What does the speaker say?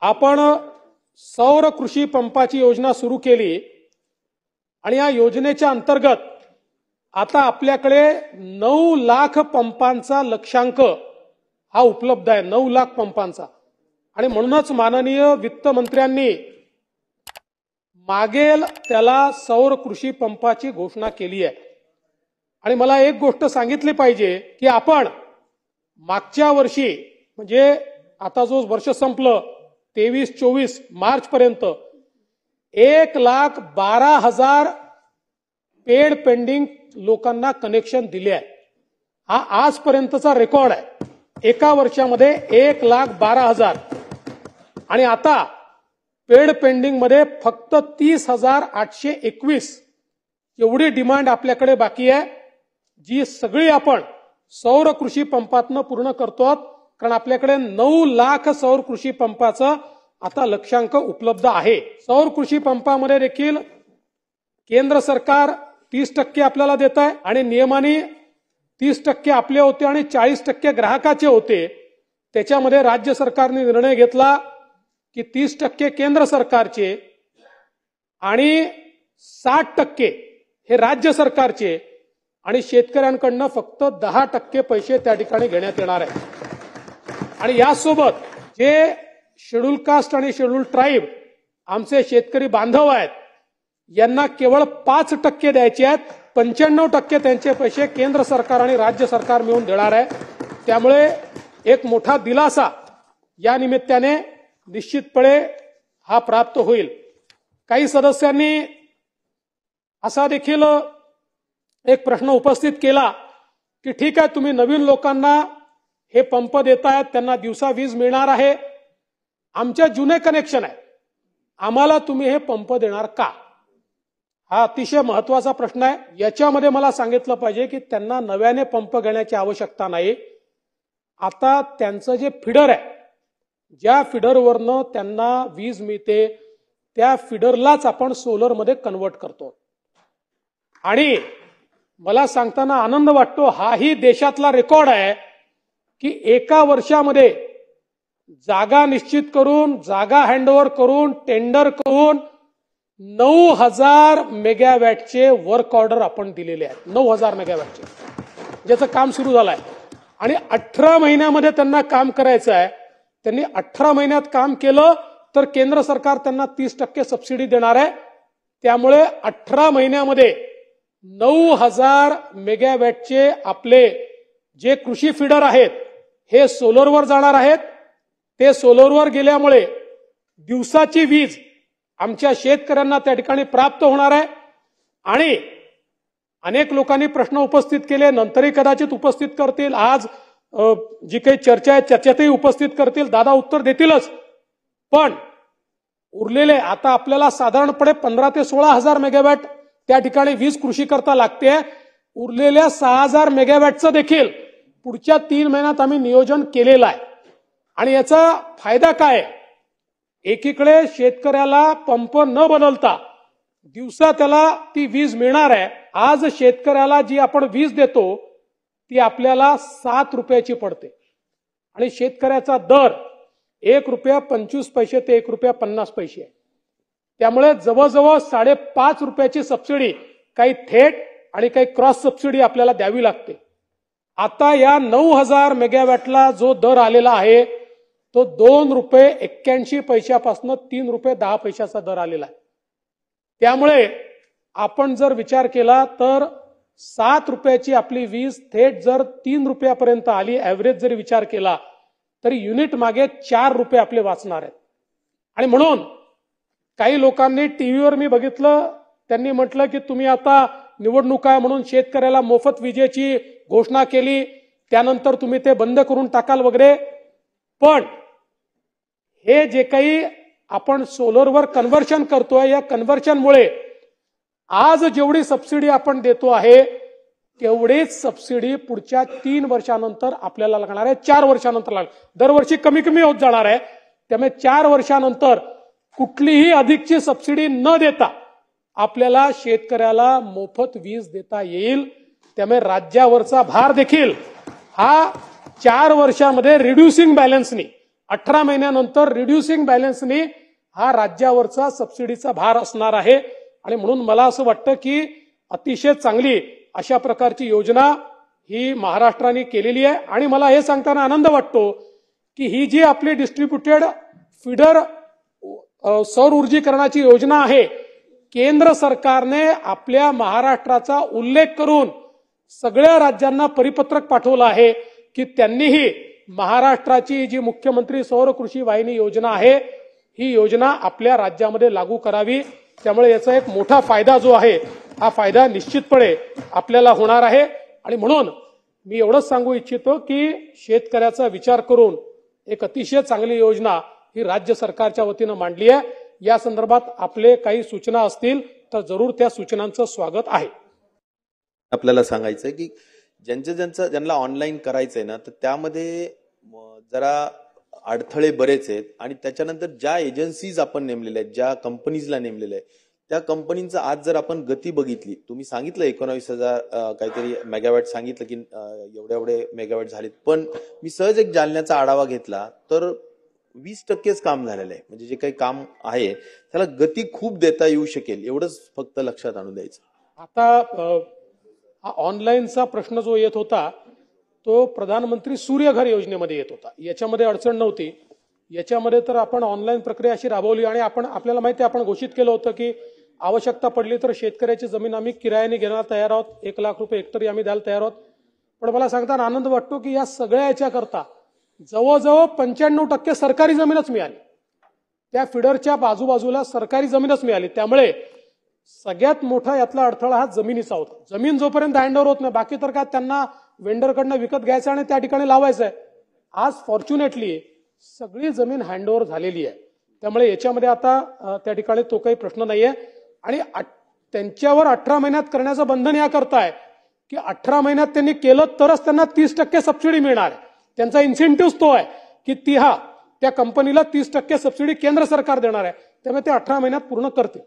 आपण सौर कृषी पंपाची योजना सुरू केली आणि या योजनेच्या अंतर्गत आता आपल्याकडे 9 लाख पंपांचा लक्ष्यांक हा उपलब्ध आहे. 9 लाख पंपांचा. आणि म्हणूनच माननीय वित्तमंत्र्यांनी मागेल त्याला सौर कृषी पंपाची घोषणा केली आहे. आणि मला एक गोष्ट सांगितली पाहिजे की आपण मागच्या वर्षी म्हणजे आता जो वर्ष संपलं 23-24 मार्च पर्यंत 1,12,000 पेड पेंडिंग लोकांना कनेक्शन दिले आहे. हा आजपर्यंतचा रेकॉर्ड आहे. एका वर्षामध्ये 1,12,000 आणि आता पेड पेंडिंग मध्ये फक्त 30,821 एवढी डिमांड आपल्याकडे बाकी आहे, जी सगळी आपण सौर कृषी पंपातनं पूर्ण करतो. कारण आपल्याकडे 9 लाख सौर कृषी पंपाचं आता लक्ष्यांक उपलब्ध आहे. सौर कृषी पंपामध्ये देखील केंद्र सरकार 30% आपल्याला देत आहे आणि नियमाने 30% आपले होते आणि 40% ग्राहकाचे होते. त्याच्यामध्ये राज्य सरकारने निर्णय घेतला की 30% केंद्र सरकारचे आणि 60% हे राज्य सरकारचे आणि शेतकऱ्यांकडनं फक्त 10% पैसे त्या ठिकाणी घेण्यात येणार आहे. आणि यासोबत जे शेड्यूल कास्ट आणि शेड्यूल ट्राईब आमचे शेतकरी बांधव आहेत यांना केवळ 5% द्यायचे आहेत. 95% त्यांचे पैसे केंद्र सरकार आणि राज्य सरकार मिळून देणार आहे. त्यामुळे एक मोठा दिलासा या निमित्ताने निश्चितपणे हा प्राप्त होईल. काही सदस्यांनी असा देखील एक प्रश्न उपस्थित केला की ठीक आहे, तुम्ही नवीन लोकांना हे पंप देतायत, त्यांना दिवसा वीज मिळणार आहे, आमच्या जुने कनेक्शन आहे, आम्हाला तुम्ही हे पंप देणार का? हा अतिशय महत्वाचा प्रश्न आहे. याच्यामध्ये मला सांगितलं पाहिजे की त्यांना नव्याने पंप घेण्याची आवश्यकता नाही. आता त्यांचं जे फिडर आहे, ज्या फिडरवरनं त्यांना वीज मिळते त्या फिडरलाच आपण सोलरमध्ये कन्वर्ट करतो. आणि मला सांगताना आनंद वाटतो, हाही देशातला रेकॉर्ड आहे की एका वर्षामध्ये जागा निश्चित करून, जागा हँडओव्हर करून, टेंडर करून 9,000 मेगावॅटचे वर्क ऑर्डर आपण दिलेले आहेत. 9,000 मेगावॅटचे ज्याचं काम सुरू झालं आहे. आणि 18 महिन्यामध्ये त्यांना काम करायचं आहे. त्यांनी 18 महिन्यात काम केलं तर केंद्र सरकार त्यांना 30% सबसिडी देणार आहे. त्यामुळे 18 महिन्यामध्ये 9,000 मेगावॅटचे आपले जे कृषी फीडर आहेत हे सोलरवर जाणार आहेत. ते सोलरवर गेल्यामुळे दिवसाची वीज आमच्या शेतकऱ्यांना त्या ठिकाणी प्राप्त होणार आहे. आणि अनेक लोकांनी प्रश्न उपस्थित केले, नंतरही कदाचित उपस्थित करतील, आज जी काही चर्चा आहे चर्चेतही उपस्थित करतील, दादा उत्तर देतीलच. पण उरलेले आता आपल्याला साधारणपणे 15 ते 16,000 मेगावॅट त्या ठिकाणी वीज कृषी करता लागते. उरलेल्या 6,000 मेगावॅटचं देखील पुढच्या 3 महिन्यात आम्ही नियोजन केलेलं आहे. आणि याचा फायदा काय? एकीकडे शेतकऱ्याला पंप न बदलता दिवसा त्याला ती वीज मिळणार आहे. आज शेतकऱ्याला जी आपण वीज देतो ती आपल्याला 7 रुपयाची पडते आणि शेतकऱ्याचा दर ₹1.25 ते ₹1.50 आहे. त्यामुळे जवळजवळ 5.5 रुपयाची सबसिडी काही थेट आणि काही क्रॉस सबसिडी आपल्याला द्यावी लागते. आता या 9,000 मेगावॅटला जो दर आलेला आहे तो ₹2.81 पासून ₹3.10 दर आलेला आहे. त्यामुळे आपण जर विचार केला तर 7 रुपयाची आपली वीज थेट जर 3 रुपयापर्यंत आली, ऍव्हरेज जरी विचार केला तरी युनिट मागे 4 रुपये आपले वाचणार आहेत. आणि म्हणून काही लोकांनी टीव्हीवर मी बघितलं, त्यांनी म्हटलं की तुम्ही आता निवडणूक आहे म्हणून शेतकऱ्याला मोफत विजेची घोषणा केली, त्यानंतर तुम्ही ते बंद करून टाकाल वगैरे. पण हे जे काही आपण सोलरवर कन्व्हर्शन करतोय, या कन्व्हर्शनमुळे आज जेवढी सबसिडी आपण देतो आहे तेवढीच सबसिडी पुढच्या 3 वर्षानंतर आपल्याला लागणार आहे, 4 वर्षानंतर लागणार. दरवर्षी कमी कमी होत जाणार आहे. त्यामुळे 4 वर्षानंतर कुठलीही अधिकची सबसिडी न देता आपल्याला शेतकऱ्याला मोफत वीज देता येईल. त्यामुळे राज्यावरचा भार देखील हा 4 वर्षामध्ये रिड्युसिंग बॅलन्सनी 18 महिन्यानंतर रिड्युसिंग बॅलन्सनी हा राज्यावरचा सबसिडीचा भार असणार आहे. आणि म्हणून मला असं वाटतं की अतिशय चांगली अशा प्रकारची योजना ही महाराष्ट्राने केलेली आहे. आणि मला हे सांगताना आनंद वाटतो की ही जी आपली डिस्ट्रीब्युटेड फीडर सौर ऊर्जीकरणाची योजना आहे, केंद्र सरकारने आपल्या महाराष्ट्राचा उल्लेख करून सगळ्या राज्यांना परिपत्रक पाठवलं आहे की त्यांनीही महाराष्ट्राची जी मुख्यमंत्री सौर कृषी वाहिनी योजना आहे ही योजना आपल्या राज्यामध्ये लागू करावी. त्यामुळे याचा एक मोठा फायदा जो आहे हा फायदा निश्चितपणे आपल्याला होणार आहे. आणि म्हणून मी एवढंच सांगू इच्छितो की शेतकऱ्याचा विचार करून एक अतिशय चांगली योजना ही राज्य सरकारच्या वतीनं मांडली आहे. या संदर्भात आपले काही सूचना असतील तर जरूर त्या सूचनांचं स्वागत आहे. आपल्याला सांगायचं की ज्यांना ऑनलाईन करायचंय ना, तर त्यामध्ये जरा अडथळे बरेच आहेत. आणि त्याच्यानंतर ज्या एजन्सीज आपण नेमलेल्या आहेत, ज्या कंपनीजला नेमलेल्या आहेत, त्या कंपनींचं आज जर आपण गती बघितली, तुम्ही सांगितलं 19,000 काहीतरी मेगावॅट सांगितलं की एवढे मेगावॅट झालेत, पण मी सहज एक जालन्याचा आढावा घेतला तर 20%च काम झालेलं आहे. म्हणजे जे काही काम आहे त्याला गती खूप देता येऊ शकेल, एवढंच फक्त लक्षात आणून द्यायचं. आता हा ऑनलाईनचा प्रश्न जो येत होता तो प्रधानमंत्री सूर्यघर योजनेमध्ये येत होता. याच्यामध्ये अडचण नव्हती. याच्यामध्ये तर आपण ऑनलाईन प्रक्रिया अशी राबवली आणि आपल्याला माहिती आहे, आपण घोषित केलं होतं की आवश्यकता पडली तर शेतकऱ्याची जमीन आम्ही किरायाने घेण्याला तयार आहोत. 1 लाख रुपये हेक्टरी आम्ही द्यायला तयार आहोत. पण मला सांगताना आनंद वाटतो की या सगळ्या याच्याकरता जवळजवळ 95% सरकारी जमीनच मिळाली. त्या फिडरच्या बाजूबाजूला सरकारी जमीनच मिळाली. त्यामुळे सगळ्यात मोठा यातला अडथळा हा जमिनीचा होता. जमीन जोपर्यंत हँडओव्हर होत नाही, बाकी तर काय त्यांना वेंडरकडनं विकत घ्यायचं आणि त्या ठिकाणी लावायचं आहे. आज फॉर्च्युनेटली सगळी जमीन हँडओव्हर झालेली आहे. त्यामुळे याच्यामध्ये आता त्या ठिकाणी तो काही प्रश्न नाहीये. आणि त्यांच्यावर 18 महिन्यात करण्याचं बंधन याकरता आहे की 18 महिन्यात त्यांनी केलं तरच त्यांना 30% सबसिडी मिळणार आहे. त्यांचा इन्सेंटिव्ह तो आहे की त्या कंपनीला 30% सबसिडी केंद्र सरकार देणार आहे. त्यामुळे ते 18 महिन्यात पूर्ण करतील.